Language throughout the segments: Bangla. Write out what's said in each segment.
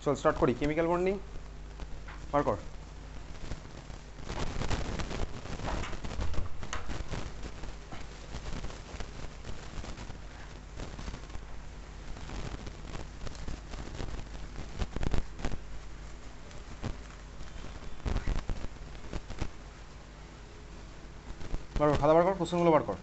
চল স্টার্ট করি। কেমিক্যাল বন্ডিং বার কর। বার কর, খাতা বার কর, কোশ্চেনগুলো বার কর।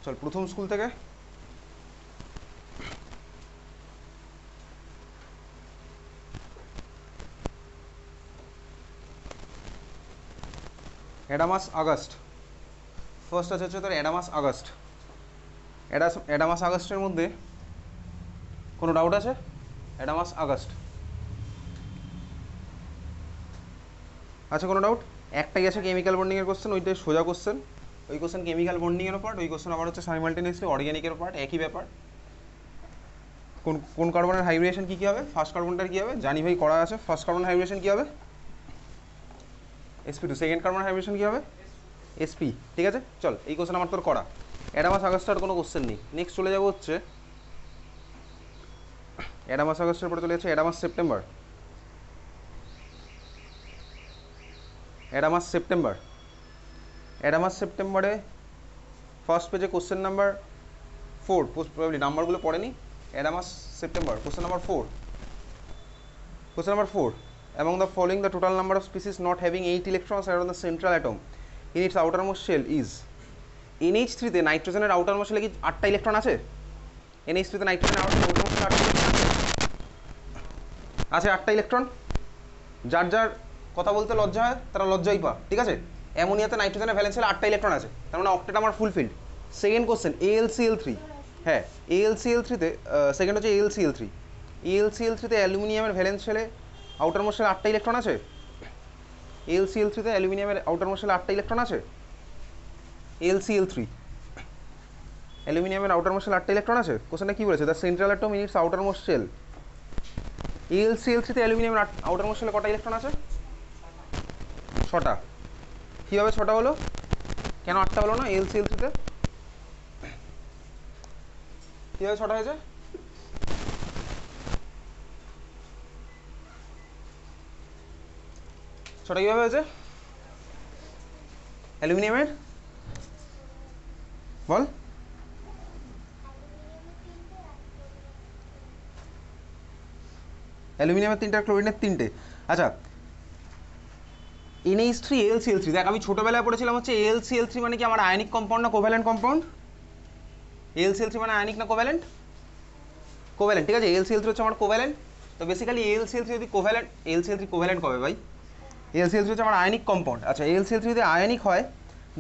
চল প্রথম স্কুল থেকে। অ্যাডামাস আগস্ট। ফার্স্ট আছে হচ্ছে তোর অ্যাডামাস আগস্ট। অ্যাডামাস আগস্টের মধ্যে কোনো ডাউট আছে? অ্যাডামাস আগস্ট আচ্ছা, কোনো ডাউট? একটাই আছে কেমিক্যাল বন্ডিংয়ের কোশ্চেন, ওইটাই সোজা কোশ্চেন। ওই কোশ্চেন কেমিক্যাল বন্ডিংয়ের পার্ট, ওই কোশ্চেন আবার হচ্ছে সাইমালটেনিয়াসলি অর্গ্যানিকের পার্ট, একই ব্যাপার। কোন কোন কার্বনের হাইব্রিডেশন কী হবে? ফার্স্ট কার্বনটার কী হবে জানি ভাই, করা আছে। ফার্স্ট কার্বন হাইব্রিডেশন কী হবে? sp2। সেকেন্ড কার্বন হাইব্রিডেশন কী হবে? sp। ঠিক আছে, চল এই কোশ্চেন আমার তোর করা। অ্যাডামাস আগস্টের কোনো কোশ্চেন নেই। নেক্সট চলে যাবো হচ্ছে অ্যাডামাস আগস্টের পরে চলে যাচ্ছে অ্যাডামাস সেপ্টেম্বর। অ্যাডামাস সেপ্টেম্বর। অ্যাডামাস সেপ্টেম্বরে ফার্স্ট পেজে কোশ্চেন নাম্বার 4, প্রবাবলি নাম্বারগুলো পড়েনি। Adamas September question number 4। Question number 4, among the following the total number of species not having 8 electrons around the central atom in its outermost shell is? NH3 তে নাইট্রোজেনের আউটারমোস্ট শেলে কি 8টা ইলেকট্রন আছে? NH3 তে নাইট্রোজেনের আউটারমোস্ট শেলে 8টা ইলেকট্রন আছে। 8টা ইলেকট্রন। যার যার কথা বলতে লজ্জা হয় তারা লজ্জাই পা, ঠিক আছে? অ্যামোনিয়াতে নাইট্রোজেনের ভ্যালেন্স শেলে 8টা ইলেকট্রন আছে, তার মানে অক্টেট আমার ফুলফিল্ড। Second question AlCl3। হ্যাঁ, AlCl3 তে সেকেন্ড হচ্ছে AlCl3। AlCl3 তে অ্যালুমিনিয়ামের ভ্যালেন্স শেলে আউটারমোস্ট শেলে 8টা ইলেকট্রন আছে। AlCl3 তে অ্যালুমিনিয়ামের আউটারমোস্ট শেলে 8টা ইলেকট্রন আছে। AlCl3 অ্যালুমিনিয়ামের আউটারমোস্ট শেলে 8টা ইলেকট্রন আছে। কোশ্চেনটা কি বলেছে? The central atom in its outermost shell. AlCl3 তে অ্যালুমিনিয়ামের আউটারমোস্ট শেলে কটা ইলেকট্রন আছে? 6টা। কীভাবে 6টা হলো? কেন 8টা হলো না AlCl3 তে? কীভাবে 6টা হয়েছে? ছটা কীভাবে হয়েছে? অ্যালুমিনিয়ামের বল। অ্যালুমিনিয়ামের 3টে, ক্লোরিনের 3টে। আচ্ছা, NH3 AlCl3, দেখ আমি ছোটোবেলায় পড়েছিলাম হচ্ছে AlCl3 মানে কি আমার আয়নিক কম্পাউন্ড না কোভ্যালেন্ট কম্পাউন্ড? AlCl3 মানে আয়নিক না কোভ্যালেন্ট? কোভ্যালেন্ট, ঠিক আছে। AlCl3 হচ্ছে আমার কোভ্যালেন্ট। তো বেসিক্যালি AlCl3 যদি কোভ্যালেন্ট, AlCl3 কোভ্যালেন্ট কবে ভাই? AlCl3 হচ্ছে আমার আয়নিক কম্পাউন্ড। আচ্ছা, AlCl3 যদি আয়নিক হয়,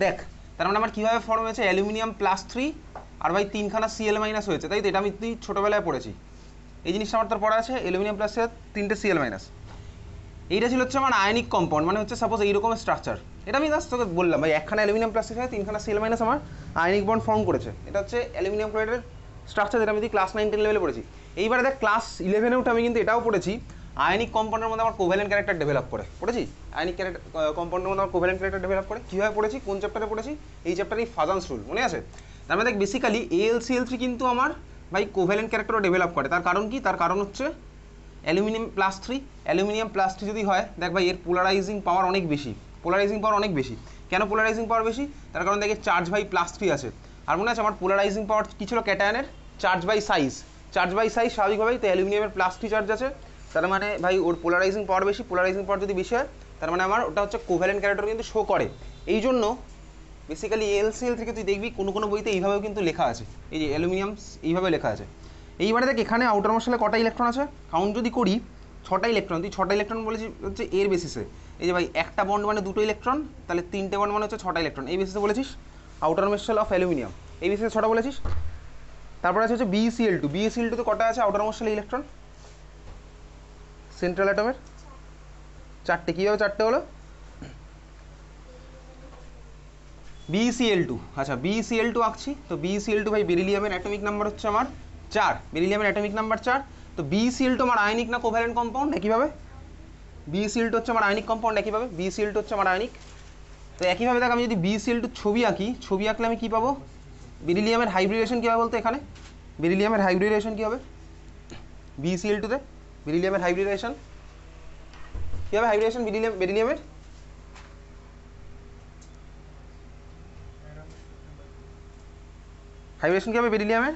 দেখ তার মানে আমার কীভাবে ফর্ম হয়েছে? অ্যালুমিনিয়াম +3 আর ভাই 3খানা Cl- হয়েছে, তাই তো? এটা আমি ছোটোবেলায় পড়েছি, এই জিনিসটা আমার তোর পড়া আছে। অ্যালুমিনিয়াম +3 3টে Cl-। এইটা ছিল হচ্ছে আমার আয়নিক কম্পাউন্ড, মানে হচ্ছে সাপোজ এইরকম স্ট্রাকচার। এটা আমি জাস্ট তোকে বললাম ভাই, একখানা অ্যালুমিনিয়াম +3 3খানা Cl- আমার আয়নিক বন্ড ফর্ম করেছে। এটা হচ্ছে অ্যালুমিনিয়াম ক্লোরাইডের স্ট্রাকচার, যেটা আমি ক্লাস 9-10 লেভেলে পড়েছি। এইবারে দেখ ক্লাস 11-এ উঠে আমি কিন্তু এটাও পড়েছি, আয়নিক কম্পাউন্ডের মধ্যে আমার কোভ্যালেন্ট ক্যারেক্টার ডেভেলপ করে পড়েছি। আয়নিক কম্পাউন্ডের মধ্যে আমার কোভ্যালেন্ট ক্যারেক্টার ডেভেলপ করে কীভাবে পড়েছি? কোন চ্যাপ্টারে পড়েছি? এই চ্যাপ্টারেই ফাজান্স রুল মনে আছে? তার মানে দেখ বেসিক্যালি AlCl3 কিন্তু আমার ভাই কোভ্যালেন্ট ক্যারেক্টারও ডেভেলপ করে। তার কারণ কি? তার কারণ হচ্ছে অ্যালুমিনিয়াম +3। অ্যালুমিনিয়াম +3 যদি হয়, দেখ ভাই এর পোলারাইজিং পাওয়ার অনেক বেশি। পোলারাইজিং পাওয়ার অনেক বেশি। কেন পোলারাইজিং পাওয়ার বেশি? তার কারণ দেখে চার্জ ভাই +3 আছে। আর মনে আছে আমার পোলারাইজিং পাওয়ার কী ছিল ক্যাটায়নের? Charge by size. Charge by size স্বাভাবিকভাবেই তো অ্যালুমিনিয়ামের +3 চার্জ আছে, তার মানে ভাই ওর পোলারাইজিং পাওয়ার বেশি। পোলারাইজিং পাওয়ার যদি বেশি হয়, তার মানে আমার ওটা হচ্ছে কোভ্যালেন্ট ক্যারেক্টার কিন্তু শো করে। এই জন্য বেসিক্যালি AlCl3 থেকে তুই দেখবি কোনো কোনো বইতে এইভাবেও কিন্তু লেখা আছে, এই যে অ্যালুমিনিয়াম এইভাবে লেখা আছে। এইবারে দেখ এখানে আউটারমোস্ট শেলে কটা ইলেকট্রন আছে? কাউন্ট যদি করি 6টা ইলেকট্রন। তুই 6টা ইলেকট্রন বলেছিস হচ্ছে এর বেসিসে। এই যে ভাই একটা বন্ড মানে 2টো ইলেকট্রন, তাহলে 3টে বন্ড মানে হচ্ছে 6টা ইলেকট্রন। এই বেসিসে বলেছিস আউটারমোস্ট শেল অফ অ্যালুমিনিয়াম, এই বেসিসে 6টা বলেছিস। তারপরে আছে হচ্ছে BeCl2। BeCl2 তে কটা আছে আউটারমোস্ট শেলে ইলেকট্রন সেন্ট্রাল অ্যাটমের? 4টে। কীভাবে 4টে হলো? BeCl2, আচ্ছা BeCl2 আঁকছি। তো BeCl2 ভাই বেরিলিয়ামের অ্যাটমিক নাম্বার হচ্ছে আমার 4, বেরিলিয়ামের অ্যাটমিক নাম্বার 4। তো BeCl2 আমার আয়নিক না কোভ্যালেন্ট কম্পাউন্ড? একইভাবে BeCl2 হচ্ছে আমার আয়নিক কম্পাউন্ড, একইভাবে BeCl2 হচ্ছে আমার আয়নিক। তো একইভাবে দেখ আমি যদি BeCl2 ছবি আঁকি, ছবি আঁকলে আমি কী পাবো? বেরিলিয়ামের হাইব্রিডেশন কী হবে বলতো? এখানে বেরিলিয়ামের হাইব্রিডেশন কী হবে BeCl2-তে? বেরিলিয়ামের হাইব্রিডেশন কী হবে? হাইব্রিডেশন বেরিলিয়ামের হাইব্রিডেশন কী হবে বেরিলিয়ামের?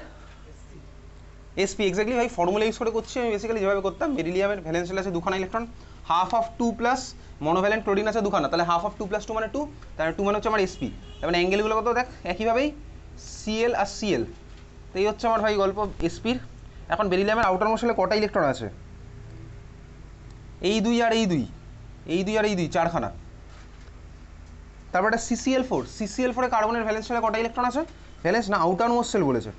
SP, এক্স্যাক্টলি ভাই, ফর্মুলা ইউজ করে করছি আমি বেসিক্যালি যেভাবে করতাম। বেরিলিয়ামের ভ্যালেন্স শেল আছে দুখানা electron, half of 2 plus monovalent chlorine আছে দুখানা, তাহলে হাফ অফ 2 প্লাস 2 মানে 2, তাহলে 2 মানে হচ্ছে আমার SP। তার মানে অ্যাঙ্গেলগুলো কত দেখ, একইভাবেই Cl আর Cl। তো এই হচ্ছে আমার ভাই গল্প SPর। এখন বেরিলিয়ামের আউটার মোস্ট শেলে কটা ইলেকট্রন আছে? এই দুই আর এই দুই, এই দুই আর এই দুই, চারখানা। তারপর একটা CCl4, CCl4 এ কার্বনের ভ্যালেন্স শেলে কটা ইলেকট্রন আছে? ভ্যালেন্স না আউটার মোস্ট শেল বলেছে।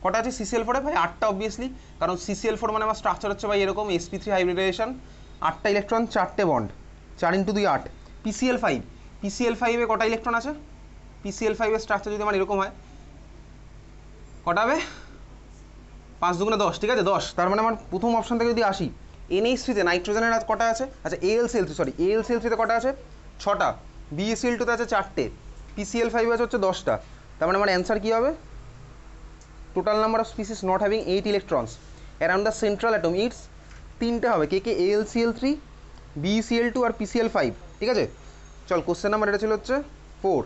কটা আছে CCl4 এ ভাই? 8টা অবভিয়াসলি, কারণ CCl4 মানে আমার স্ট্রাকচার হচ্ছে ভাই এরকম sp3 হাইব্রিডাইজেশন, 8টা ইলেকট্রন, 4টে বন্ড, 4 × 2 8। PCl5, PCl5 এ কটা ইলেকট্রন আছে? PCl5 এর স্ট্রাকচার যদি আমার এরকম হয়, কটা হবে? 5 × 2 = 10, ঠিক আছে 10। তার মানে আমার প্রথম অপশন থেকে যদি আসি, NH3-তে নাইট্রোজেনের কটা আছে? আচ্ছা AlCl3 কটা আছে? 6টা। BeCl2-তে আছে 4টে, PCl5 আছে হচ্ছে 10টা। তার মানে আমার অ্যান্সার কী হবে? Total number of species not having 8 electrons around the central atom it's 3টে হবে, কে AlCl3, BeCl2 আর PCl5, ঠিক আছে। চল কোশ্চেন নাম্বার এটা ছিল হচ্ছে 4।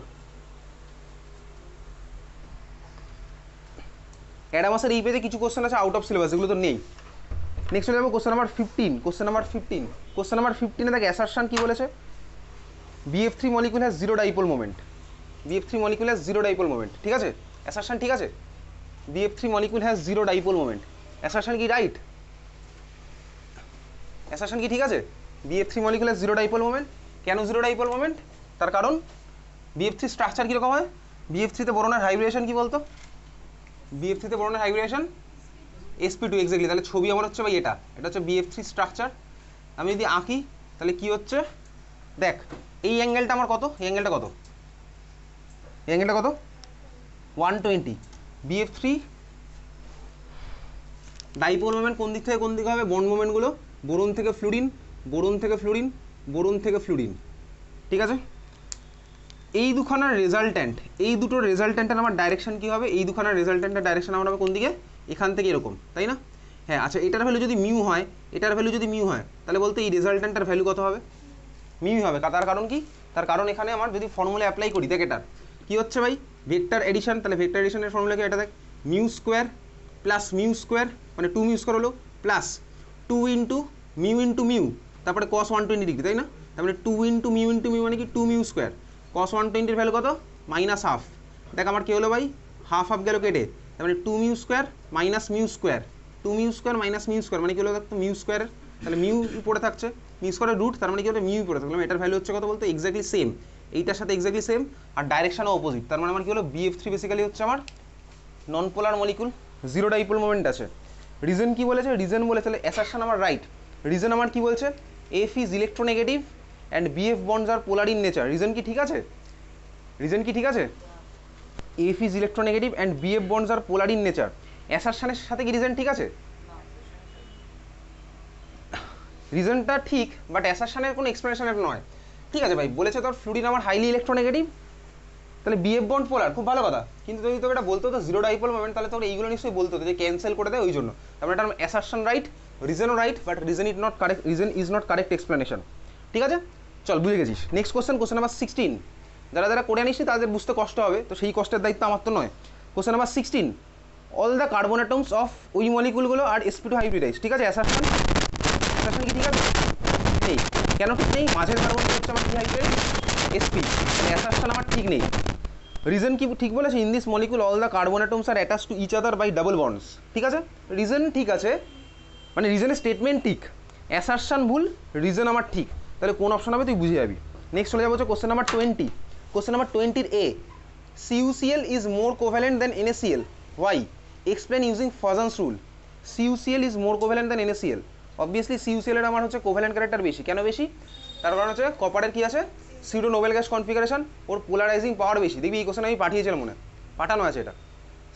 অ্যাডামাসের এই পেজে কিছু কোশ্চেন আছে আউট অফ সিলেবাস, এগুলো তো নেই। নেক্সট চলে যাবো কোশ্চেন নাম্বার 15। কোশ্চেন নাম্বার 15 দেখ অ্যাসারশন কী বলেছে? BF3 molecule has 0 dipole moment, BF3 molecule has 0 dipole moment, ঠিক আছে। অ্যাসারশন ঠিক আছে, BF3 molecule has 0 dipole moment. Assertion কি রাইট? Assertion কি ঠিক আছে? BF3 molecule has 0 dipole moment. কেন 0 dipole moment? তার কারণ BF3 স্ট্রাকচার কীরকম হয়? BF3-তে বোরনের হাইব্রিডেশন কি বলতো? BF3-তে বোরনের হাইব্রিডেশন sp2, এক্স্যাক্টলি। তাহলে ছবি আমার হচ্ছে ভাই এটা হচ্ছে BF3 স্ট্রাকচার। আমি যদি আঁকি তাহলে কি হচ্ছে দেখ, এই অ্যাঙ্গেলটা আমার কত? এই অ্যাঙ্গেলটা কত? এই অ্যাঙ্গেলটা কত? 120। BF3 ডাইপোল মোমেন্ট কোন দিক থেকে কোন দিকে হবে? বন্ড মোমেন্টগুলো বোরন থেকে ফ্লুরিন, বোরন থেকে ফ্লুরিন, বোরন থেকে ফ্লুরিন, ঠিক আছে। এই দুখানার রেজাল্ট্যান্ট, এই দুটোর রেজাল্ট্যান্টের আমার ডাইরেকশন কী হবে? এই দুখানার রেজাল্ট্যান্টের ডাইরেকশন আমার হবে কোন দিকে? এখান থেকে এরকম, তাই না? হ্যাঁ আচ্ছা, এটার ভ্যালু যদি মিউ হয়, এটার ভ্যালু যদি মিউ হয়, তাহলে বলতে এই রেজাল্ট্যান্টের ভ্যালু কত হবে? মিউ হবে। তার কারণ কি? তার কারণ এখানে আমার যদি ফর্মুলা অ্যাপ্লাই করি, দেখ এটার কী হচ্ছে ভাই? Vector addition. তাহলে ভেক্টর এডিশনের ফর্মুলা কি? এটা দেখ, mu square plus mu square মানে 2 মিউ স্কোয়ার হলো, প্লাস 2 ইন্টু মিউ, তারপরে cos 120 ডিগ্রি, তাই না? তারপরে 2 ইন্টু মিউ মানে কি 2 মিউ স্কোয়ার, cos 120-র ভ্যালু কত? -হাফ। দেখ আমার কী হলো ভাই? হাফ হাফ গেল কেটে, তার মানে 2 mu square minus mu square, 2 mu square minus mu square মানে কী হলো? দেখ তো মিউ স্কোয়ারের, তাহলে মিউ পড়ে থাকছে, মিউ স্কোয়ারের রুট, তার মানে কি হলো? মিউ পড়ে থাকলাম। এটার ভ্যালু হচ্ছে কত বলতো? এক্স্যাক্টলি সেম, এইটার সাথে এক্স্যাক্টলি সেম, আর ডাইরেকশনও অপোজিট। তার মানে আমার কী হলো? BF3 বেসিক্যালি হচ্ছে আমার নন পোলার মলিকুল, 0 ডাইপোল মোমেন্ট আছে। রিজন কি বলেছে? রিজন বলেছে, তাহলে অ্যাসারশন আমার রাইট। রিজন আমার কি বলছে? F is electronegative and BF bonds are polar in nature. Reason কি ঠিক আছে? রিজন কি ঠিক আছে? F is electronegative and BF bonds are polar in nature. অ্যাসারশনের সাথে কি রিজন ঠিক আছে? রিজনটা ঠিক, বাট অ্যাসারশনের কোনো এক্সপ্লেনেশন নয়, ঠিক আছে ভাই। বলেছে তোর ফ্লুরিন আমার হাইলি ইলেকট্রোনেগেটিভ, তাহলে BF বন্ড পোলার, খুব ভালো কথা। কিন্তু যদি তোকে এটা বলতো তো 0 ডাইপোল মোমেন্ট, তাহলে তোকে এইগুলো নিশ্চয়ই বলতো যে ক্যান্সেল করে দেয়, ওই জন্য। তারপরে এটা অ্যাসারশন রাইট, রিজনও right, but reason is not correct explanation, ঠিক আছে। চল বুঝে গেছিস। Next question number 16। যারা করে আনিসনি তাদের বুঝতে কষ্ট হবে, তো সেই কষ্টের দায়িত্ব আমার তো নয়। Question number 16, all the carbon atoms of ওই মলিকুলগুলো আর sp2 হাইব্রিডাইজ, ঠিক আছে। অ্যাসারশন কি ঠিক আছে? নেই। কেন ঠিক নেই? মাঝের কার্বনটা হচ্ছে আমার কি হাইব্রিড? sp, অ্যাসারশন আমার ঠিক নেই। রিজন কি ঠিক বলেছে? In this molecule all the carbon atoms are attach to each other by double bonds, ঠিক আছে। রিজন ঠিক আছে, মানে রিজনের স্টেটমেন্ট ঠিক, অ্যাসারশন ভুল, রিজন আমার ঠিক। তাহলে কোন অপশন হবে তুই বুঝে যাবি। নেক্সট চলে যাবো হচ্ছে কোশ্চেন নাম্বার 20। কোশ্চেন নাম্বার 20-র A, CuCl is more covalent than NaCl. Why? Explain using Fazan's rule. CuCl is more covalent than NaCl. Obviously CuCl এর আমার হচ্ছে কোভ্যালেন্ট ক্যারেক্টার বেশি। কেন বেশি? তার কারণ হচ্ছে কপারের কি আছে? সিউডো নোবেল গ্যাস কনফিগারেশন, ওর পোলারাইজিং পাওয়ার বেশি। দেখবি এই কোশ্চেন আমি পাঠিয়েছিলাম মনে, পাঠানো আছে এটা।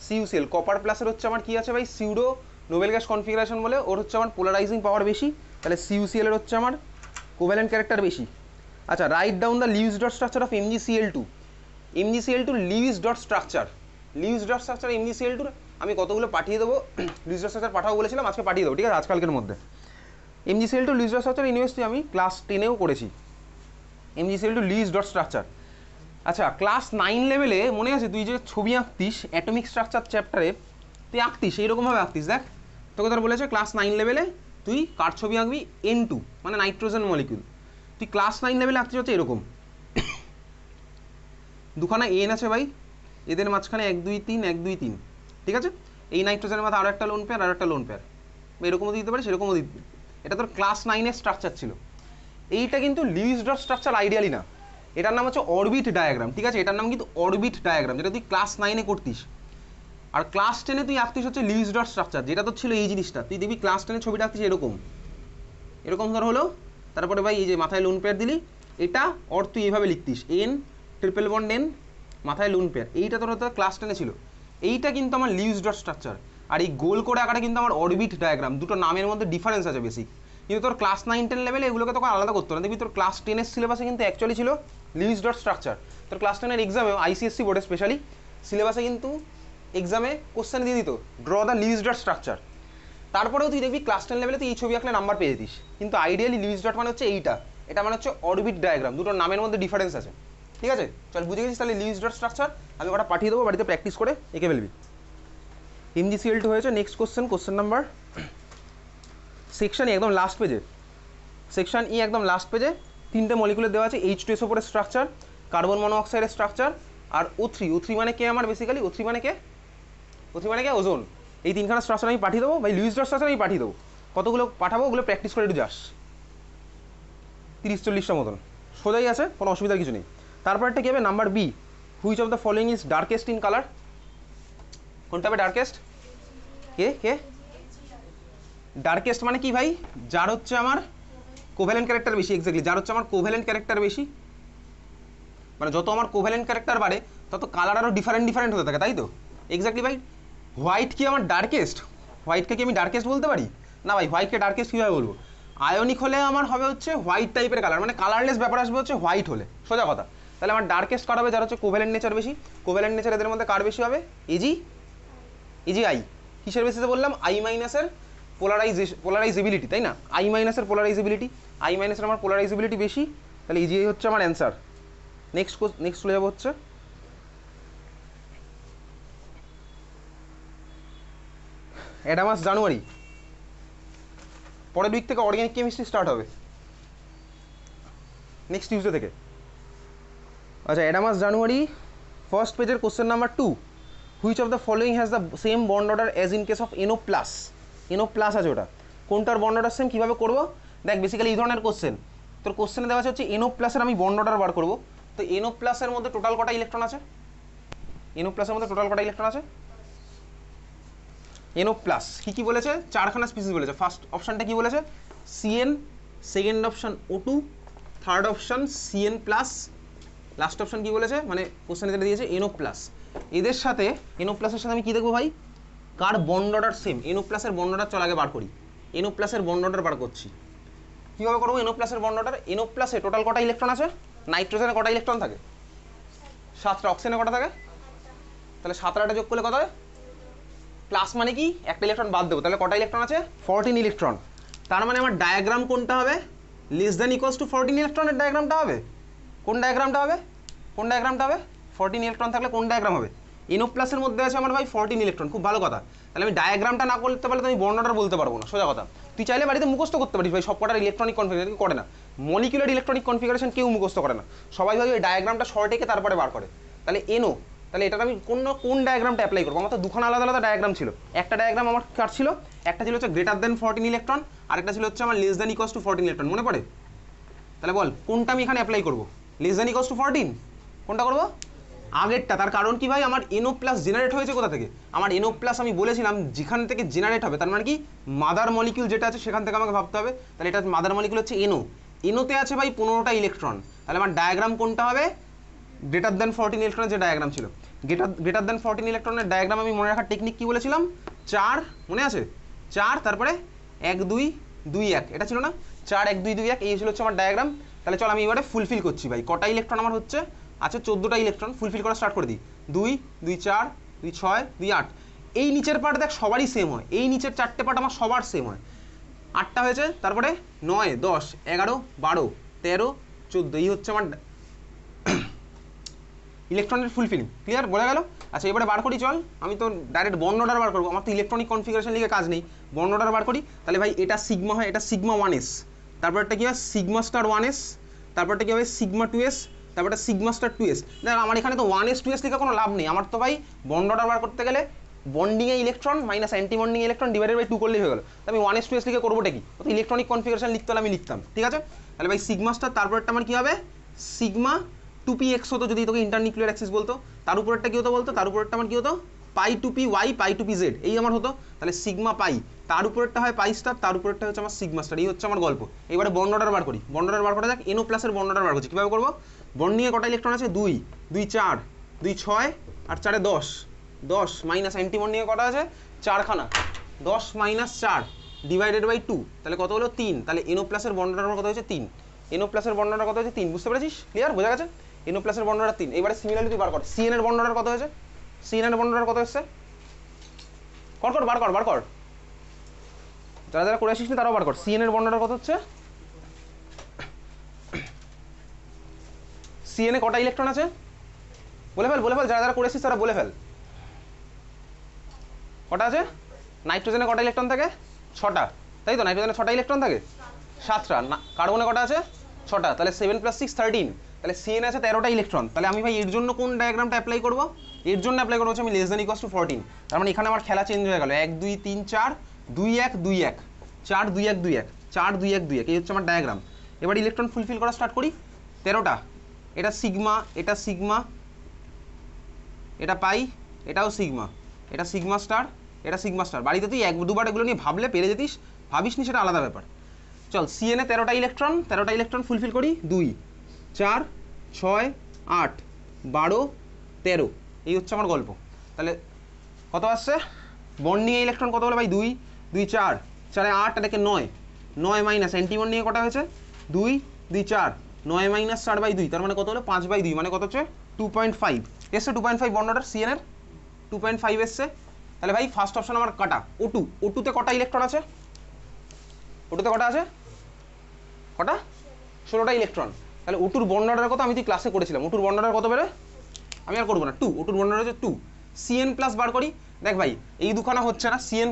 সিইউসিএল কপার প্লাসের হচ্ছে আমার কি আছে ভাই, সিউডো নোবেল গ্যাস কনফিগারেশন বলে ওর হচ্ছে আমার পোলারাইজিং পাওয়ার বেশি, তাহলে সিইউসিএল এর হচ্ছে আমার কোভ্যালেন্ট ক্যারেক্টার বেশি। আচ্ছা, write down the Lewis dot structure of MgCl2। MgCl2 Lewis dot structure, Lewis dot structure MgCl2 আমি কতগুলো পাঠিয়ে দেবো, লিউইস ডট স্ট্রাকচার পাঠাবো বলেছিলাম, আজকে পাঠিয়ে দেবো, ঠিক আছে, আজকালকের মধ্যে। MgCl2 Lewis dot structure university আমি ক্লাস 10-এও করেছি, MgCl2 লিউইস ডট স্ট্রাকচার। আচ্ছা, ক্লাস 9 লেভেলে মনে আছে তুই যে ছবি আঁকতিস অ্যাটমিক স্ট্রাকচার চ্যাপ্টারে, তুই আঁকতিস এইরকমভাবে আঁকতিস, দেখ তোকে ধর বলেছে ক্লাস 9 লেভেলে তুই কার ছবি আঁকবি, N2 মানে নাইট্রোজেন মলিকিউল, তুই ক্লাস 9 লেভেলে আঁকতিস হচ্ছে এরকম, দুখানা এন আছে ভাই, এদের মাঝখানে 1 2 3 1 2 3, ঠিক আছে, এই নাইট্রোজেনের মাথা আরও একটা লোন পেয়ার, আর একটা লোন পেয়ার, এরকমও দিতে পারিস, এরকমও দিতে, এটা তোর ক্লাস 9-এর স্ট্রাকচার ছিল। এইটা কিন্তু লিউইস ডট স্ট্রাকচার আইডিয়ালি না, এটার নাম হচ্ছে অরবিট ডায়াগ্রাম, ঠিক আছে, এটার নাম কিন্তু অরবিট ডায়াগ্রাম, যেটা তুই ক্লাস 9-এ করতিস। আর ক্লাস 10-এ তুই আঁকতিস হচ্ছে লিউইস ডট স্ট্রাকচার, যেটা তো ছিল এই জিনিসটা, তুই দেখবি ক্লাস 10-এ ছবিটা আঁকতিস এরকম, এরকম ধর হলো, তারপরে ভাই এই যে মাথায় লোন পেয়ার দিলি, এটা অর তুই এইভাবে লিখতিস N ট্রিপল বন্ড N মাথায় লোন পেয়ার, এইটা তোর হয়তো ক্লাস 10-এ ছিল। এইটা কিন্তু আমার লিউইস ডট স্ট্রাকচার, আর এই গোল করে আঁকাটা কিন্তু আমার অরবিট ডায়াগ্রাম, দুটো নামের মধ্যে ডিফারেন্স আছে বেসিক, কিন্তু তোর ক্লাস 9-10 লেভেলে এগুলোকে তোকে আলাদা করতে না, দেখবি তোর ক্লাস 10-এর সিলেবাসে কিন্তু অ্যাকচুয়ালি ছিল লিউইস ডট স্ট্রাকচার। তোর ক্লাস 10-এর এক্সামেও ICSE বোর্ডে স্পেশালি সিলেবাসে কিন্তু এক্সামে কোশ্চেন দিয়ে দিত draw the Lewis dot structure, তারপরেও তুই দেখবি ক্লাস 10 লেভেলে তুই এই ছবি আঁকলে নাম্বার পেয়ে যেতিস, কিন্তু আইডিয়ালি লিউইস ডট মানে হচ্ছে এইটা, এটা মানে হচ্ছে অরবিট ডায়াগ্রাম, দুটো নামের মধ্যে ডিফারেন্স আছে, ঠিক আছে, চল বুঝে গেছিস তাহলে লিউইস ডট স্ট্রাকচার, আমি ওটা পাঠিয়ে দেবো, বাড়িতে প্র্যাকটিস করে এঁকে ফেলবি। MgCl2 হয়েছে, নেক্সট কোশ্চেন নাম্বার সেকশন একদম লাস্ট পেজে, সেকশন ই একদম লাস্ট পেজে 3টে মলিকুলের দেওয়া আছে, H2SO4 এর স্ট্রাকচার, কার্বন মনোঅক্সাইডের স্ট্রাকচার, আর O3 মানে কে আমার বেসিক্যালি O3 মানে কে, O3 মানে কে ওজোন, এই 3খানা স্ট্রাকচার আমি পাঠিয়ে দেবো ভাই, লিউইস ডট স্ট্রাকচার আমি পাঠিয়ে দেবো, কতগুলো পাঠাবো ওগুলো প্র্যাকটিস করে একটু যাস, 30-40টা মতন, সোজাই আছে, কোনো অসুবিধার কিছু নেই। তারপর একটা কী হবে number B, which of the following is darkest in colour, কোনটা হবে ডার্কেস্ট, কে কে ডার্কেস্ট মানে কি ভাই, যার হচ্ছে আমার কোভ্যালেন্ট ক্যারেক্টার বেশি, এক্স্যাক্টলি যার হচ্ছে আমার কোভ্যালেন্ট ক্যারেক্টার বেশি, মানে যত আমার কোভ্যালেন্ট ক্যারেক্টার বাড়ে তত কালার আরও ডিফারেন্ট হতে থাকে, তাই তো, এক্স্যাক্টলি ভাই। হোয়াইট কি আমার ডার্কেস্ট, হোয়াইটকে কি আমি ডার্কেস্ট বলতে পারি না ভাই, হোয়াইটকে ডার্কেস্ট কীভাবে বলবো, আয়নিক হলে আমার হবে হচ্ছে হোয়াইট টাইপের কালার, মানে কালারলেস ব্যাপার আসবে হচ্ছে হোয়াইট হলে, সোজা কথা। তাহলে আমার ডার্কেস্ট কার হবে, যার হচ্ছে কোভ্যালেন্ট নেচার বেশি, কোভ্যালেন্ট নেচার এদের মধ্যে কার বেশি হবে, AgI, কিসের বেসিসে বললাম, I মাইনাসের পোলারাইজেবিলিটি, তাই না, I মাইনাসের পোলারাইজেবিলিটি, I মাইনাসের আমার পোলারাইজেবিলিটি বেশি, তাহলে AgI হচ্ছে আমার অ্যান্সার। নেক্সট চলে যাবো হচ্ছে অ্যাডামাস জানুয়ারি, পরের উইক থেকে অর্গানিক কেমিস্ট্রি স্টার্ট হবে, নেক্সট টিউসডে থেকে। আচ্ছা, অ্যাডামাস জানুয়ারি ফার্স্ট পেজের question number 2, which of the following has the same bond order as in case of NO+, NO+ আছে ওটা, কোনটার বন্ড অর্ডার সেম, কীভাবে করবো দেখ, বেসিক্যালি এই ধরনের কোশ্চেন তোর কোশ্চেনে দেওয়া আছে হচ্ছে NO+ এর আমি বন্ড অর্ডার বার করবো, তো NO+ এর মধ্যে টোটাল কটা ইলেকট্রন আছে, NO+ এর মধ্যে টোটাল কটা ইলেকট্রন আছে, NO+, কি বলেছে, 4খানা স্পিসিস বলেছে, ফার্স্ট অপশানটা কি বলেছে CN, second option O2, third option CN+, last option কি বলেছে, মানে কোশ্চেনে যেটা দিয়েছে NO+, এদের সাথে NO+ এর সাথে আমি কি দেখবো ভাই, কার বন্ড অর্ডার সেম, NO+ এর বন্ড অর্ডার চল আগে বার করি, NO+ এর বন্ড অর্ডার বার করছি, কীভাবে করবো NO+ এর বন্ড অর্ডার, NO+ এ টোটাল কটা ইলেকট্রন আছে, নাইট্রোজেনে কটা ইলেকট্রন থাকে, 7টা, অক্সিজেনে কটা থাকে, তাহলে 7 আর 8 যোগ করলে কত হয়, প্লাস মানে কি একটা ইলেকট্রন বাদ দেবো, তাহলে কটা ইলেকট্রন আছে, 14 ইলেকট্রন, তার মানে আমার ডায়াগ্রাম কোনটা হবে, লেস দ্যান ইকুয়ালস টু 14 ইলেকট্রনের ডায়াগ্রামটা হবে, কোন ডায়াগ্রামটা হবে, 14 ইলেকট্রন থাকলে কোন ডায়াগ্রাম হবে, NO+ এর মধ্যে আছে আমার ভাই 14 ইলেকট্রন, খুব ভালো কথা, তাহলে আমি ডায়াগ্রামটা না করতে পারলে তো আমি বন্ড অর্ডার বলতে পারবো না, সোজা কথা। তুই চাইলে বাড়িতে মুখস্থ করতে পারিস ভাই, সব কটার ইলেকট্রনিক কনফিগারেশন করে না, মলিকুলার ইলেকট্রনিক কনফিগারেশন কেউ মুখস্থ করে না, সবাই ভাই ওই ডায়াগ্রামটা শর্ট এঁকে তারপরে বার করে, তাহলে NO, তাহলে এটা আমি কোন ডায়াগ্রামটা অ্যাপ্লাই করবো, আমার তো দুখানা আলাদা আলাদা ডায়াগ্রাম ছিল, একটা ডায়াগ্রাম আমার কার ছিল, একটা ছিল হচ্ছে গ্রেটার দেন 14 ইলেকট্রন, আর একটা ছিল হচ্ছে আমার less than equals to 14 electron, মনে পড়ে, তাহলে বল কোনটা আমি এখানে অ্যাপ্লাই করবো, লেস দেন ইকুয়ালস টু 14 কোনটা করবো, আগেরটা, তার কারণ কি ভাই, আমার NO+ জেনারেট হয়েছে কোথা থেকে, আমার NO+ আমি বলেছিলাম যেখান থেকে জেনারেট হবে, তার মানে কি মাদার মলিকিউল যেটা আছে সেখান থেকে আমাকে ভাবতে হবে, তাহলে এটা মাদার মলিকিউল হচ্ছে NO, NO-তে আছে ভাই 15টা ইলেকট্রন, তাহলে আমার ডায়াগ্রাম কোনটা হবে, গ্রেটার দ্যান 14 ইলেকট্রনের যে ডায়াগ্রাম ছিল, গ্রেটার দ্যান 14 ইলেকট্রনের ডায়াগ্রাম আমি মনে রাখার টেকনিক কি বলেছিলাম, 4 মনে আছে, 4 তারপরে 1 2 2 1, এটা ছিল না, 4 1 2 2 1, এই ছিল হচ্ছে আমার ডায়াগ্রাম। তাহলে চল আমি এবারে ফুলফিল করছি ভাই, কটা ইলেকট্রন আমার হচ্ছে, আচ্ছা 14টা ইলেকট্রন, ফুলফিল করা স্টার্ট করে দিই। 2 2 4 2 6 2 8, এই নিচের পার্ট দেখ সবারই সেম হয়, এই নিচের 4টে পার্ট আমার সবার সেম হয়, 8টা হয়েছে, তারপরে 9 10 11 12 13 14, এই হচ্ছে আমার ইলেকট্রনের ফুলফিলিং। ক্লিয়ার, বোঝা গেল? আচ্ছা এবারে বার করি চল, আমি তো ডাইরেক্ট বন্ড অর্ডার বার করবো, আমার তো ইলেকট্রনিক কনফিগারেশন লিখে কাজ নেই, বন্ড অর্ডার বার করি। তাহলে ভাই এটা সিগমা হয়, এটা সিগমা 1s, তারপরটা কি হয় সিগমা স্টার 1s, তারপরটা কি হবে সিগমা 2s, তারপরটা সিগমা স্টার 2s। দেখ আমার এখানে তো 1s 2s লিখে কোনো লাভ নেই, আমার তো ভাই বন্ড অর্ডার বার করতে গেলে বন্ডিংয়ে electron minus anti bonding electron divided by 2 করলেই হয়ে গেল। তো আমি 1s 2s লিখে করবোটা কি, তো ইলেকট্রনিক কনফিগারেশন লিখতে হলে আমি লিখতাম, ঠিক আছে? তাহলে ভাই সিগমা স্টার, তারপরটা আমার কি হবে সিগমা 2px হতো যদি তোকে ইন্টারনিউক্লিয়ার অ্যাক্সিস বলতো, তার উপরেরটা কি হতো বলতো, তার উপরেরটা আমার কি হতো পাই 2p y পাই 2p z, এই আমার হতো। তাহলে সিগমা পাই, তার উপরেরটা হয় পাই স্টার, তার উপরেরটা হচ্ছে আমার সিগমা স্টার, এই হচ্ছে আমার গল্প। এবারে বন্ড অর্ডার বার করি, বন্ড অর্ডার বার করা যাক, NO প্লাসের বন্ড অর্ডার বার করছি, কীভাবে করবো, বন্ডিংয়ে কটা ইলেকট্রন আছে 2 2 4 2 6 আর 4 10 10 মাইনাস অ্যান্টি বন্ডিংয়ে কটা আছে 4খানা, 10 মাইনাস 4 ডিভাইডেড বাই 2, তাহলে কত হলো 3, তাহলে NO প্লাসের বন্ড অর্ডার কত হয়েছে 3, NO প্লাসের বন্ড অর্ডার কত হয়েছে 3, বুঝতে পেরেছিস? ক্লিয়ার, বোঝা গেছে? NO প্লাসের বন্ড অর্ডার 3। এবারে সিমিলারলি তুই বার কর, CN এর বন্ড অর্ডার কত হয়েছে, CN এর বন্ড অর্ডার কত হচ্ছে, কর বার কর, যারা যারা করে আসিস না তারাও বার কর, CN এর বন্ড অর্ডার কত হচ্ছে, CN এ কটা ইলেকট্রন আছে বলে ফেল, যারা যারা করে আসিস তারা বলে ফেল, কটা আছে, নাইট্রোজেনে কটা ইলেকট্রন থাকে 6টা, তাই তো, নাইট্রোজেনে 6টা ইলেকট্রন থাকে, 7টা, কার্বনে কটা আছে 6টা, তাহলে 7 + 6 13, তাহলে CN আছে 13টা ইলেকট্রন। তাহলে আমি ভাই এর জন্য কোন ডায়াগ্রামটা অ্যাপ্লাই করব, এর জন্য অ্যাপ্লাই করবো হচ্ছে আমি লেস দ্যান ইকুয়ালস টু 14, তার মানে এখানে আমার খেলা চেঞ্জ হয়ে গেল, 1 2 3 4 2 1 2 1 4 2 1 2 1 4 2 1 2 1, এই হচ্ছে আমার ডায়াগ্রাম। এবার ইলেকট্রন ফুলফিল করা স্টার্ট করি, 13টা, এটা সিগমা, এটা সিগমা, এটা পাই, এটাও সিগমা, এটা সিগমা স্টার, এটা সিগমা স্টার। বাড়িতে তুই 1 2বার এগুলো নিয়ে ভাবলে পেরে যেতিস, ভাবিস নি সেটা আলাদা ব্যাপার। চল CN এ 13টা ইলেকট্রন ফুলফিল করি, 2 4 6 8 12 13, এই হচ্ছে আমার গল্প। তাহলে কত আসছে বন্ডিংয়ে ইলেকট্রন কত হলো ভাই 2 2 4 4 8 এটাকে 9 9 মাইনাস অ্যান্টি বন্ডিংয়ে কটা হয়েছে 2 2 4 9 মাইনাস 4/2, তার মানে কত হলো 5/2, মানে কত হচ্ছে 2.5 এসছে, 2.5 বন্ড অর্ডার CN এর 2.5 এসছে। তাহলে ভাই ফার্স্ট অপশন আমার কাটা, O2 তে কটা ইলেকট্রন আছে, O2 তে কটা আছে, কটা 16টা ইলেকট্রন। তাহলে O2 বন্ড অর্ডার কত, আমি তুই ক্লাসে করেছিলাম, O2 বন্ড অর্ডার কত বেরোয়, আমি আর করবো না 2, O2 বন্ড অর্ডার হচ্ছে 2। CN প্লাস বার করি, দেখ ভাই এই দুখানা হচ্ছে না, CN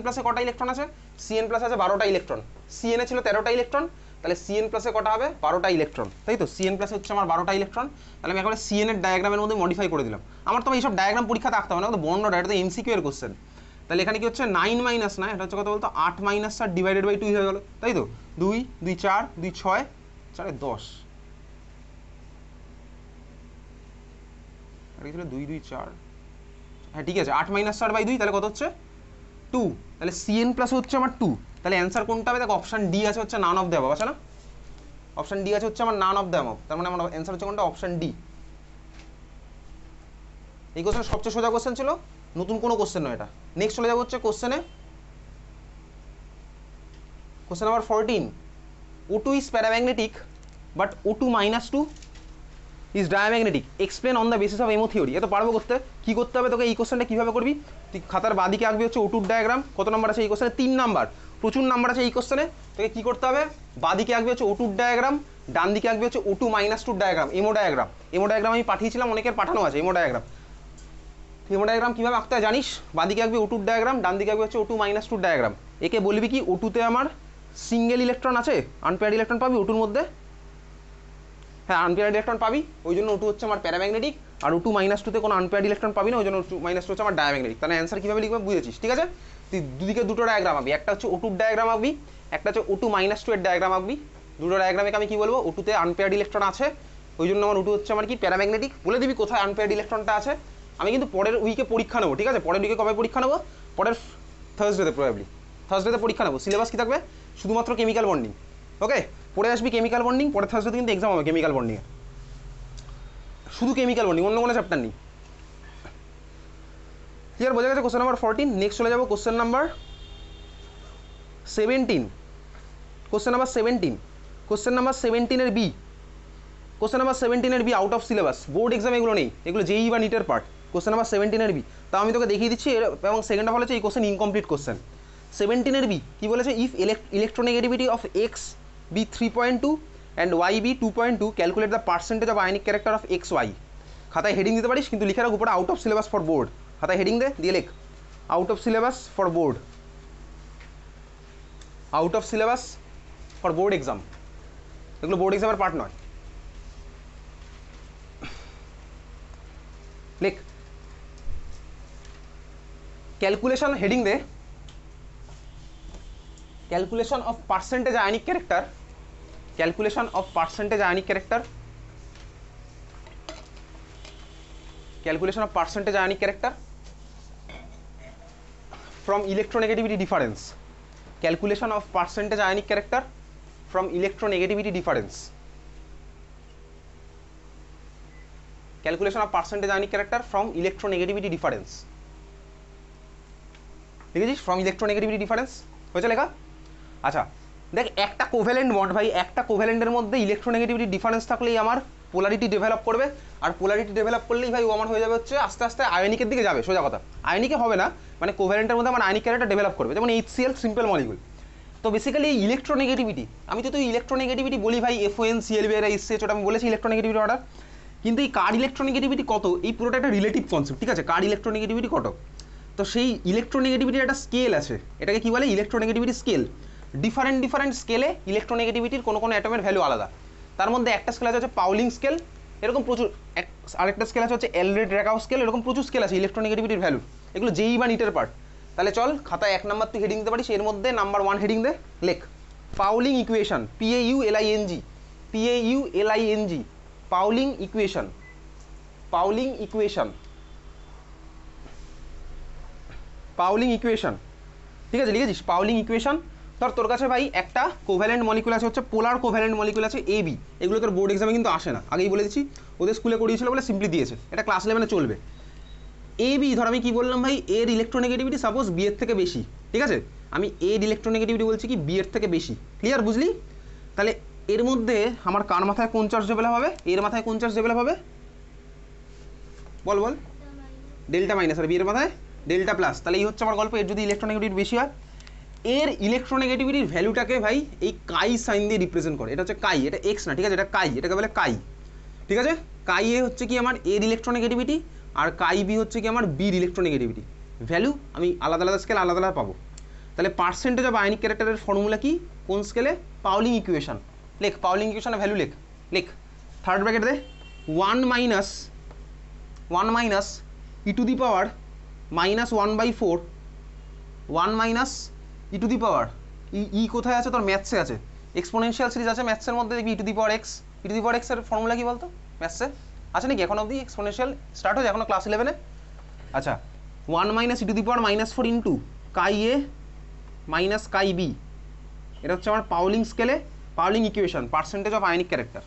প্লাসে কটা ইলেকট্রন আছে, CN প্লাসে আছে 12টা ইলেকট্রন, CN এ ছিল 13টা ইলেকট্রন, তাহলে CN প্লাসে কটা হবে 12টা ইলেকট্রন, তাই তো, CN প্লাসে হচ্ছে আমার 12টা ইলেকট্রন। তাহলে আমি একবারে CN এর ডায়াগ্রামের মধ্যে মডিফাই করে দিলাম, আমার তো এইসব ডায়াগ্রাম পরীক্ষাতে আঁকতে হবে না, কিন্তু বন্ড অর্ডার, এটা তো MCQ এর কোশ্চেন। তাহলে এখানে কি হচ্ছে 9 মাইনাস 9, এটা হচ্ছে কত বলতো 8 মাইনাস 4 ডিভাইডেড বাই 2 হয়ে গেল, তাই তো, 2 2 4 2 6 4 10, এটা ছিল 2 2 4, হ্যাঁ ঠিক আছে, 8 মাইনাস 4/2, তাহলে কত হচ্ছে 2, তাহলে CN প্লাস হচ্ছে আমার 2, তাহলে অ্যান্সার কোনটা হবে, দেখো অপশন ডি আছে হচ্ছে নান অফ দ্য অ্যাবভ, আছে না, অপশন ডি আছে হচ্ছে আমার নান অফ দ্য অ্যাবভ, তার মানে আমার অ্যান্সার হচ্ছে কোনটা, অপশন ডি। এই কোশ্চেন সবচেয়ে সোজা কোশ্চেন ছিল, নতুন কোনো কোশ্চেন নয় এটা। নেক্সট চলে যাবো হচ্ছে কোশ্চেনে, question number 14, O2 is paramagnetic but O2 minus 2 is diamagnetic, explain on the basis of MO theory। এত পারবো করতে, কি করতে হবে তোকে, এই কোশ্চেনটা কীভাবে করবি, তুই খাতার বাদিকে আঁকবি হচ্ছে O2 ডায়াগ্রাম, কত নাম্বার আছে এই কোশ্চেনে 3 নাম্বার, প্রচুর নাম্বার আছে এই কোশ্চেনে, তোকে কী করতে হবে, বাদিকে আঁকবি হচ্ছে O2 ডায়াগ্রাম, ডান দিকে আঁকবি হচ্ছে O2 minus 2 ডায়াগ্রাম, এমো ডায়াগ্রাম আমি পাঠিয়েছিলাম, অনেকের পাঠানো আছে এমো ডায়াগ্রাম কীভাবে আঁকতে হয় জানিস, বাদিকে আঁকবি O2 ডায়াগ্রাম, ডান দিকে আঁকবি হচ্ছে O2 minus 2 ডায়াগ্রাম। একে বলবি কি O2 তে আমার সিঙ্গেল ইলেকট্রন আছে, আনপেয়ার্ড ইলেকট্রন পাবি O2 মধ্যে, হ্যাঁ আনপেয়ার্ড ইলেকট্রন পাবি, ওই জন্য O2 হচ্ছে আমার প্যারাম্যাগনেটিক, আর O2 minus 2 তে কোনো আনপেয়ার্ড ইলেকট্রন পাবি না, ওই জন্য O2 minus 2 হচ্ছে আমার ডায়াম্যাগনেটিক। তাহলে অ্যান্সার কীভাবে লিখবে বুঝেছিস, ঠিক আছে? তুই দুদিকে দুটো ডায়াগ্রাম আঁকবি, একটা হচ্ছে O2 ডায়াগ্রাম আঁকবি, একটা হচ্ছে O2 minus 2 এর ডায়াগ্রাম আঁকবি। দুটো ডায়াগ্রামে আমি কী বলবো, O2 তে আনপেয়ার্ড ইলেকট্রন আছে, ওই জন্য আমার O2 হচ্ছে আমার কি প্যারাম্যাগনেটিক, বলে দিবি কোথায় আনপেয়ার্ড ইলেকট্রনটা আছে। আমি কিন্তু পরের উইকে পরীক্ষা নেবো, ঠিক আছে, পরের উইকে কবে পরীক্ষা নেবো, পরের থার্সডেতে, প্রবাবলি থার্সডেতে পরীক্ষা নেবো। সিলেবাস কী থাকবে, শুধুমাত্র কেমিক্যাল বন্ডিং, ওকে, পড়ে আসবি কেমিক্যাল বন্ডিং, পরের থার্সডেতে কিন্তু এক্সাম হবে কেমিক্যাল বন্ডিংয়ে, শুধু কেমিক্যাল বন্ডিং, অন্য কোনো চ্যাপ্টার নেই। ক্লিয়ার, বোঝা গেছে? Question number 14। নেক্সট চলে যাবো question number 17। Question number 17, question number 17-এর বি, কোশ্চেন নাম্বার 17-এর B out of syllabus, board exam এগুলো নেই, এগুলো জেই বা নিটের পার্ট। কোশ্চেন নাম্বার 17-এর বি, তাও আমি তোকে দেখিয়ে দিচ্ছি। এবং সেকেন্ড অফ হচ্ছে এই কোশ্চেন ইনকমপ্লিট কোশ্চেন। 17-এর বি কী বলেছে? If electronegativity of X be 3.2 and Y be 2.2 calculate the percentage of ionic character of X Y. খাতায় হেডিং দিতে পারিস, কিন্তু লিখে রাখ উপরে out of syllabus for board. খাতায় হেডিং দে, দিয়ে লেখ out of syllabus for board, out of syllabus for board exam. এগুলো বোর্ড এক্সামের পার্ট নয়। লেখ ক্যালকুলেশন, হেডিং দে calculation of percentage ionic character, calculation of percentage ionic character, calculation of percentage ionic character from electronegativity difference, calculation of percentage ionic character from electronegativity difference, calculation of percentage ionic character from electronegativity difference, লিখেছিস? from electronegativity difference হয়েছে লেখা? আচ্ছা দেখ, একটা কোভ্যালেন্ট বন্ড ভাই, একটা কোভ্যালেন্টের মধ্যে ইলেকট্রোনেগেটিভিটি ডিফারেন্স থাকলেই আমার পোলারিটি ডেভেলপ করবে, আর পোলারিটি ডেভেলপ করলেই ভাই ও আমার হয়ে যাবে হচ্ছে আস্তে আস্তে আয়নিকের দিকে যাবে। সোজা কথা, আয়নিকে হবে না, মানে কোভ্যালেন্টের মধ্যে আমার আয়নিক ক্যারেক্টার ডেভেলপ করবে, যেমন HCl সিম্পল মলিকুল। তো বেসিক্যালি ইলেকট্রোনেগেটিভিটি, আমি তো ইলেকট্রোনেগেটিভিটি বলি ভাই, FON CLB এরা SCH, ওটা আমি বলেছি ইলেকট্রোনেগেটিভিটি অর্ডার। কিন্তু এই কার ইলেকট্রোনেগেটিভিটি কত, এই পুরোটা একটা রিলেটিভ কনসেপ্ট, ঠিক আছে? কার ইলেকট্রোনেগেটিভিটি কত, তো সেই ইলেকট্রোনেগেটিভিটির একটা স্কেল আছে, এটাকে কি বলে? Electronegativity scale. ডিফারেন্ট ডিফারেন্ট স্কেলে ইলেকট্রোনেগেটিভিটির কোনো কোনো অ্যাটমের ভ্যালু আলাদা। তার মধ্যে একটা স্কেল আছে হচ্ছে পাউলিং স্কেল, এরকম প্রচুর, আরেকটা স্কেল আছে হচ্ছে এলরেড-রাকাউ স্কেল, এরকম প্রচুর স্কেল আছে ইলেকট্রোনেগেটিভিটির ভ্যালু। এগুলো জেই বা নিটের পার্ট। তাহলে চল খাতায় 1 নাম্বার তুই হেডিং দিতে পারিস, এর মধ্যে নাম্বার 1 হেডিং দে, লেখ Pauling equation, PAULING, PAULING, Pauling equation, Pauling equation, Pauling equation, ঠিক আছে? লিখেছিস পাউলিং ইকুয়েশন। ধর তোর কাছে ভাই একটা কোভ্যালেন্ট মলিকুল আছে হচ্ছে পোলার কোভ্যালেন্ট মলিকুল আছে AB, এগুলো তোর বোর্ড এক্সামে কিন্তু আসে না, আগেই বলে দিচ্ছি, ওদের স্কুলে করিয়েছিল বলে সিম্পলি দিয়েছে, এটা ক্লাস 11-এ চলবে। AB ধর আমি কি বললাম ভাই, এর ইলেকট্রোনেগেটিভিটি সাপোজ B এর থেকে বেশি, ঠিক আছে? আমি এর ইলেকট্রোনেগেটিভিটি বলছি কি B এর থেকে বেশি, ক্লিয়ার, বুঝলি? তাহলে এর মধ্যে আমার কার মাথায় কোন চার্জ ডেভেলপ হবে? এর মাথায় কোন চার্জ ডেভেলপ হবে? বল বল। ডেল্টা মাইনাস, আর B এর মাথায় ডেল্টা প্লাস। তাহলে এই হচ্ছে আমার গল্প। এর যদি ইলেকট্রোনেগেটিভিটি বেশি হয়, এর ইলেকট্রোনেগেটিভিটির ভ্যালুটাকে ভাই এই কাই সাইন দিয়ে রিপ্রেজেন্ট করে। এটা হচ্ছে কাই, এটা এক্স না, ঠিক আছে? এটা কাই, এটাকে বলে কাই, ঠিক আছে? কাই এ হচ্ছে কি আমার এর ইলেকট্রোনেগেটিভিটি, আর কাই বি হচ্ছে কি আমার বির ইলেকট্রোনেগেটিভিটি। ভ্যালু আমি আলাদা আলাদা স্কেল আলাদা আলাদা পাবো। তাহলে পার্সেন্টেজ অফ আয়নিক ক্যারেক্টারের ফর্মুলা কি, কোন স্কেলে? Pauling equation. লেখ পাউলিং ইকুয়েশনের ভ্যালু, লেখ লেখ থার্ড ব্র্যাকেট দে, 1 minus e to the power -1/4, 1 minus e to the power, e কোথায় আছে তোর? ম্যাথসে আছে, এক্সপোনেনশিয়াল সিরিজ আছে ম্যাথসের মধ্যে, দেখবি e to the power x. E to the power x এর ফর্মুলা কি বলতো ম্যাথসে? আছে নাকি এখন অবধি? এক্সপোনেনশিয়াল স্টার্ট হয়েছে এখনো ক্লাস 11-এ? আচ্ছা, 1 minus e to the power -4 into chi A minus chi B, এটা হচ্ছে আমার পাউলিং স্কেলে Pauling equation, percentage of ionic character.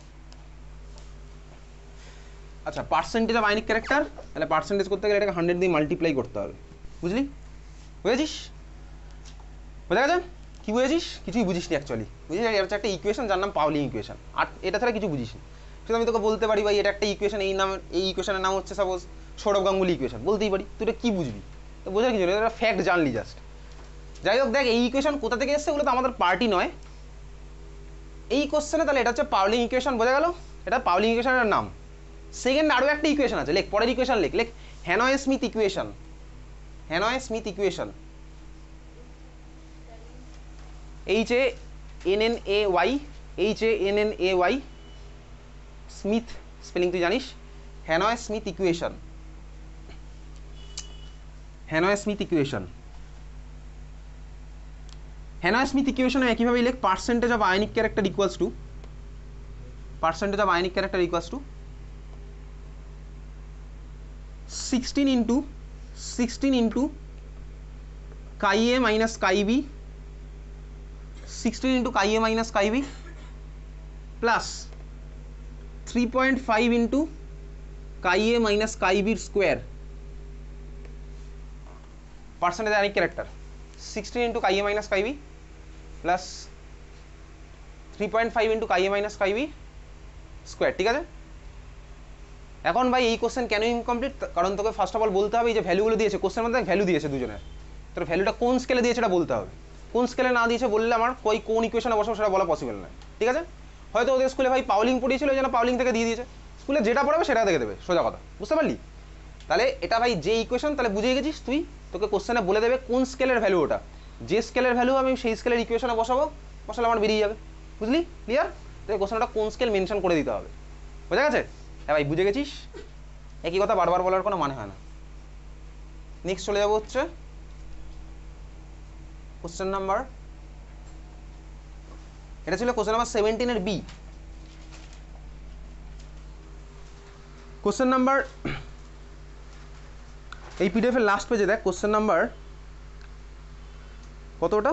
আচ্ছা, পার্সেন্টেজ অফ আয়নিক ক্যারেক্টার, তাহলে পার্সেন্টেজ করতে গেলে এটাকে 100 দিয়ে মাল্টিপ্লাই করতে হবে, বুঝলি? বুঝেছিস? বোঝা গেছে? কি বুঝেছিস? কিছুই বুঝিস নি অ্যাকচুয়ালি, বুঝিস? এটা হচ্ছে একটা ইকুয়েশন যার নাম পাউলিং ইকুয়েশন, আর এটা ছাড়া কিছু বুঝিস নি। শুধু আমি তোকে বলতে পারি ভাই এটা একটা ইকুয়েশন, এই ইকুয়েশনের নাম হচ্ছে সাপোজ সৌরভ গাঙ্গুলি ইকুয়েশন, বলতেই পারি। তুই এটা কি বুঝবি? তো বোঝার কিছু নেই, এটা ফ্যাক্ট জানলি জাস্ট। যাই হোক, দেখ এই ইকুয়েশন কোথা থেকে এসছে, ওগুলো তো আমাদের পার্টি নয় এই কোশ্চেনে। তাহলে এটা হচ্ছে পাউলিং ইকুয়েশন, বোঝা গেল? এটা পাউলিং ইকুয়েশনের নাম। সেকেন্ড আরও একটা ইকুয়েশন আছে, লেখ পরের ইকুয়েশন, লেখ লেখ Hannay Smith equation, Hannay Smith equation, HANNAY, Smith spelling তুই জানিস, Hannay Smith equation, Hannay Smith equation. Hannay Smith ইকুয়েশনে একইভাবে লেখ percentage of ionic character equals to, percentage of ionic character equals to 16 into chi A minus chi B, 16 into chi A minus chi B plus 3.5 into chi A minus chi বির square percentage ionic character 16 into chi A minus chi B plus 3.5 into chi A minus chi B square. ঠিক আছে, এখন ভাই এই কোশ্চেন কেন ইনকমপ্লিট? কারণ তোকে ফার্স্ট অফ অল বলতে হবে এই যে ভ্যালুগুলো দিয়েছে কোশ্চেনের মধ্যে, ভ্যালু দিয়েছে দুজনের, তোর ভ্যালুটা কোন স্কেলে দিয়েছে এটা বলতে হবে। কোন স্কেলে না দিয়েছে বললে আমার কোন ইকুয়েশনে বসাবো সেটা বলা পসিবল নয়। ঠিক আছে, হয়তো ওদের স্কুলে ভাই পাউলিং পড়িয়েছিল, ওই জন্য পাউলিং থেকে দিয়ে দিয়েছে, স্কুলে যেটা পড়াবে সেটা থেকে দেবে, সোজা কথা, বুঝতে পারলি? তাহলে এটা ভাই যে ইকুয়েশন, তাহলে বুঝে গেছিস তুই, তোকে কোশ্চেনে বলে দেবে কোন স্কেলের ভ্যালু ওটা, যে স্কেলের ভ্যালু আমি সেই স্কেলের ইকুয়েশনে বসালে আমার বেরিয়ে যাবে, বুঝলি? ক্লিয়ার? তোকে কোশ্চেনটা কোন স্কেল মেনশন করে দিতে হবে, বোঝা গেছে? হ্যাঁ ভাই, বুঝে গেছিস? একই কথা বারবার বলার কোনো মানে হয় না। নেক্সট চলে যাবো হচ্ছে কোশ্চেন নাম্বার, এটা ছিল কোশ্চেন নাম্বার 17 এর বি। কোশ্চেন নাম্বার এই পিডিএফ এর লাস্ট পেজে দেখ, কোশ্চেন নাম্বার কত ওটা?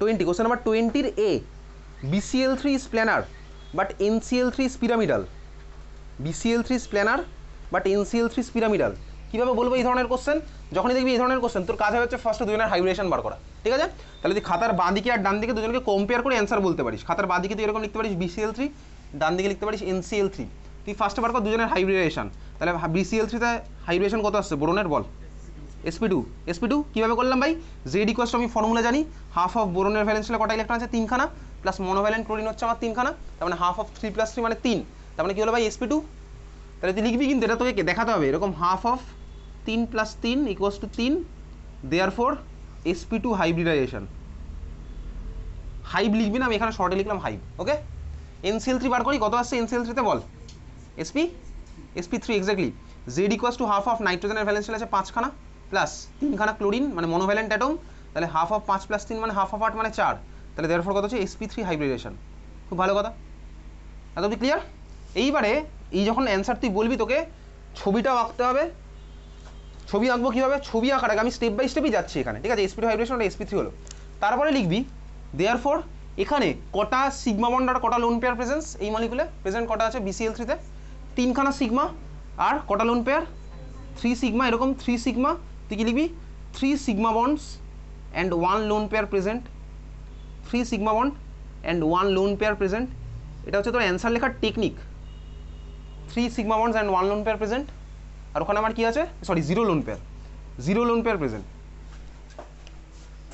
20। Question number 20 A BCl3 is planar but NCl3 is pyramidal। BCl3 is planar but NCl3 is pyramidal। কীভাবে বলবো এই ধরনের কোশ্চেন? যখনই দেখবি এই ধরনের কোশ্চেন, তোর কাজ হচ্ছে ফার্স্ট দুজনের হাইব্রিডেশন বার করা। ঠিক আছে, তাহলে তুই খাতার বাঁ দিকে আর ডান দিকে দুজনকে কম্পেয়ার করে অ্যান্সার বলতে পারিস। খাতার বাঁ দিকে তুই এরকম লিখতে পারিস BCl3, ডান দিকে লিখতে পারিস NCl3। তুই ফার্স্টে বার কর দুজনের হাইব্রিডেশন। তাহলে BCl3তে হাইব্রিডেশন কত আসছে বোরনের, বল? sp2 কীভাবে করলাম ভাই? জেড ইকুয়ালস আমি ফর্মুলা জানি, হাফ অফ বোরনের ভ্যালেন্স ছিল কটা ইলেকট্রন আছে? 3খানা, প্লাস মনোভ্যালেন্ট ক্লোরিন হচ্ছে আমার 3খানা, তার মানে হাফ অফ 3 + 3 মানে 3, তার মানে কী হলো ভাই? sp2। তাহলে তুই লিখবি, কিন্তু এটা তোকে দেখাতে হবে এরকম, half of 3 + 3 = 3, therefore sp2 hybridization. হাইব লিখবি না, আমি এখানে শর্টে লিখলাম হাইব। ওকে, NCl3 বার করি, কত আসছে NCl3তে বল? sp3 exactly. Z equals to half of নাইট্রোজেনের ভ্যালেন্স ছিল আছে 5খানা, প্লাস 3খানা ক্লোরিন মানে মনোভ্যালেন্ট অ্যাটম, তাহলে হাফ অফ 5 + 3 মানে হাফ অফ 8 মানে 4, তাহলে দেয়ারফর কত হচ্ছে? sp3 হাইব্রিডেশন। খুব ভালো কথা, এত কি ক্লিয়ার? এইবারে এই যখন অ্যান্সার তুই বলবি, তোকে ছবিটাও আঁকতে হবে। ছবি আঁকবো কীভাবে? ছবি আঁকার আগে আমি স্টেপ বাই স্টেপই যাচ্ছি এখানে। ঠিক আছে, sp2 হাইব্রিডেশন sp3 হলো, তারপরে লিখবি দেয়ারফর এখানে কটা সিগমা বন্ড আর কটা লোন পেয়ার প্রেজেন্স এই মলিকুলে প্রেজেন্ট কটা আছে BCl3তে? 3খানা সিগমা আর কটা লোন পেয়ার? 3 সিগমা, এরকম 3 সিগমা। তুই কি লিখবি? 3 sigma bonds and 1 lone pair present, 3 sigma bond and 1 lone pair present. এটা হচ্ছে তোর অ্যান্সার লেখার technique, 3 sigma bonds and 1 lone pair present. আর ওখানে আমার কি আছে? Sorry, 0 lone pair, 0 lone pair present,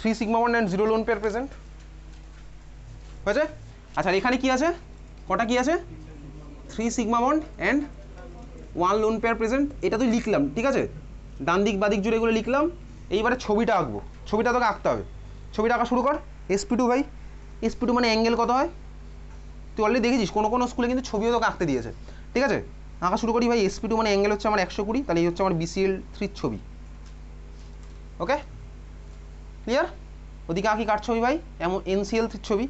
3 sigma bond and 0 lone pair present হয়েছে। আচ্ছা, এখানে কি আছে? কটা কি আছে? 3 sigma bond and 1 lone pair present. এটা তুই লিখলাম, ঠিক আছে, ডান দিক বাদিক জুড়ে এগুলো লিখলাম। এইবারে ছবিটা আঁকবো, ছবিটা তোকে আঁকতে হবে। ছবিটা আঁকা শুরু কর। sp2 ভাই, sp2 মানে অ্যাঙ্গেল কত হয়? তুই অলরেডি দেখেছিস কোনো স্কুলে কিন্তু ছবিও তোকে আঁকতে দিয়েছে। ঠিক আছে, আঁকা শুরু করি ভাই। sp2 মানে অ্যাঙ্গেল হচ্ছে আমার 120, তাহলে এই হচ্ছে আমার BCl3 ছবি। ওকে, ক্লিয়ার? ওদিকে আঁকি কার ছবি ভাই? এমন NCl3 ছবি।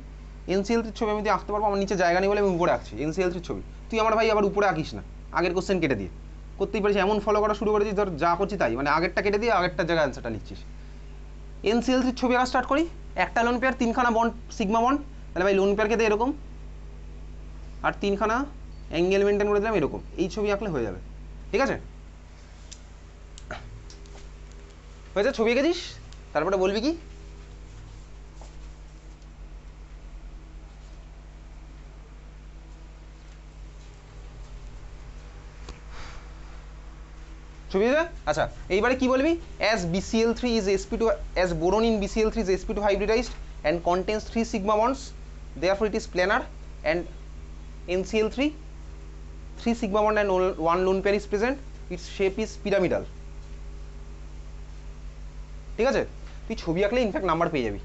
NCl3 ছবি আমি আঁকতে পারবো, আমার নিচে জায়গা নেই বলে আমি উপরে আঁকছি NCl3 ছবি। তুই আমার ভাই আবার উপরে আঁকিস না, আগের কোশ্চেন কেটে দিয়ে করতেই পারিস, এমন ফলো করা শুরু করেছিস ধর যা করছি তাই, মানে আগেরটা কেটে দিয়ে আগেরটার জায়গায় অ্যান্সারটা লিখছিস। NCl3 ছবি আঁকা স্টার্ট করি। একটা লোন পেয়ার, 3খানা বন্ড সিগমা বন্ড, তাহলে ভাই লোন পেয়ারকে দিয়ে এরকম, আর 3খানা অ্যাঙ্গেল মেনটেন করে দিলাম এরকম, এই ছবি আঁকলে হয়ে যাবে। ঠিক আছে, হয়েছে? ছবি এঁকেছিস, তারপরে বলবি কি? ছবি আছে? আচ্ছা, এইবারে কি বলবি? as BCl3 is sp2, as boron in BCl3 is sp2 hybridized and contains 3 sigma bonds, therefore it is planar, and NCl3 3 sigma bond and 1 lone pair is present, its shape is pyramidal। ঠিক আছে, তুই ছবি আঁকলে ইনফ্যাক্ট নাম্বার পেয়ে যাবি।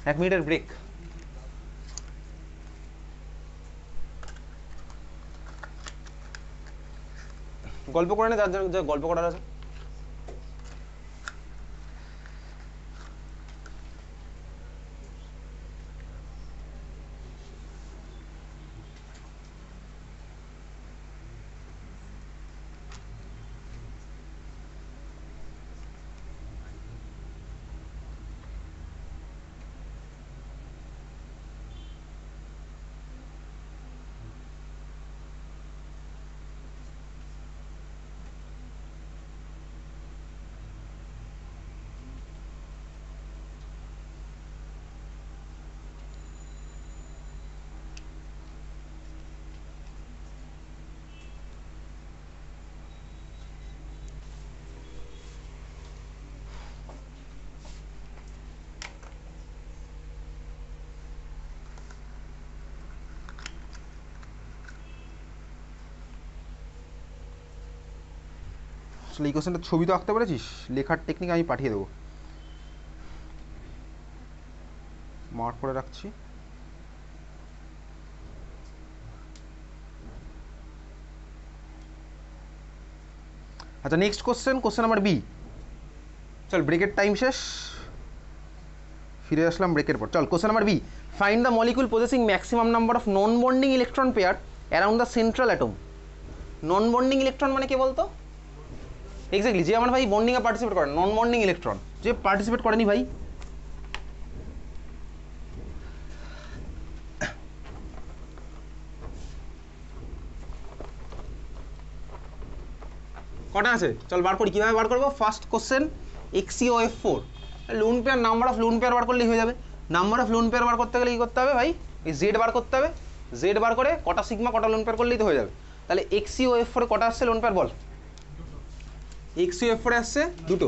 এক মিনিটের ব্রেক। গল্প করে নে, যার যা গল্প করার আছে। আসলে এই কোশ্চেনটা ছবি তো আঁকতে পেরেছিস, লেখার টেকনিক আমি পাঠিয়ে দেবো, মার্ক করে রাখছি। আচ্ছা নেক্সট কোশ্চেন নাম্বার বি। চল ব্রেকের টাইম শেষ, ফিরে আসলাম ব্রেকের পর। চল question number B, find the molecule possessing maximum number of non bonding electron pair around the central atom. Non bonding electron মানে কে বলতো? এক্স্যাক্টলি যে আমার ভাই বন্ডিংয়ে পার্টিসিপেট করে, নন বন্ডিং ইলেকট্রন যে পার্টিসিপেট করেনি ভাই। কটা আছে চল বার করি, কীভাবে বার করবো? First question XeOF4 lone pair, number of lone pair বার করলেই হয়ে যাবে। নাম্বার অফ লোন পেয়ার বার করতে গেলে কী করতে হবে ভাই? এই জেড বার করতে হবে, জেড বার করে কটা সিগমা কটা লোন পেয়ার করলেই তো হয়ে যাবে। তাহলে XeOF4 কটা আসছে লোন পেয়ার বল? XeOF4 আসছে দুটো।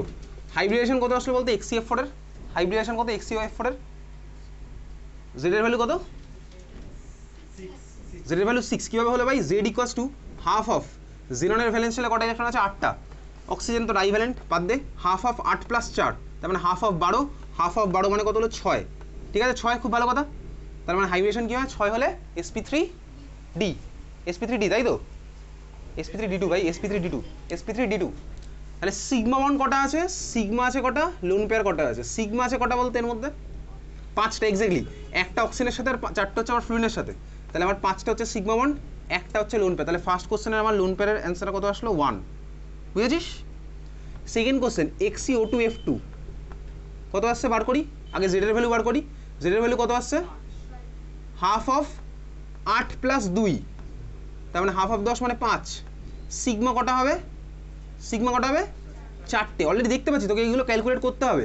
হাইব্রিডেশন কত আসলে বলতে XeF4 এর? হাইব্রিডেশন কত XeOF4 এর? জেড এর ভ্যালু কত? জেড এর ভ্যালু 6। কীভাবে হলো ভাই? Z equals to half of জিরনের ভ্যালেন্স শেলে কটা ইলেকট্রন আছে? 8টা। অক্সিজেন তো ডাইভ্যালেন্ট, বাদ দে। হাফ অফ 8 + 4, তার মানে হাফ অফ 12, হাফ অফ 12 মানে কত হলো? 6। ঠিক আছে 6, খুব ভালো কথা। তার মানে হাইব্রিডেশন কী হয়? 6 হলে sp3d, sp3d তাই তো? sp3d2 ভাই, sp3d2, sp3d2। তাহলে সিগমা বন্ড কটা আছে? সিগমা আছে কটা? লোন পেয়ার কটা আছে? সিগমা আছে কটা বলতে এর মধ্যে? 5টা এক্স্যাক্টলি। একটা অক্সিজেনের সাথে আর 4টা হচ্ছে আমার ফ্লুইনের সাথে। তাহলে আমার 5টা হচ্ছে সিগমা বন্ড, একটা হচ্ছে লোন পেয়ার। তাহলে ফার্স্ট কোশ্চেনের আমার লোন পেয়ারের অ্যান্সার কত আসলো? 1। বুঝেছিস? সেকেন্ড কোশ্চেন XeO2F2 কত আসছে বার করি। আগে জেডের ভ্যালু বার করি। জেডের ভ্যালু কত আসছে? হাফ অফ 8 + 2, তার মানে হাফ অফ 10 মানে 5। সিগমা কটা হবে? সিগমা কটা হবে? 4টে। অলরেডি দেখতে পাচ্ছি, তোকে এইগুলো ক্যালকুলেট করতে হবে।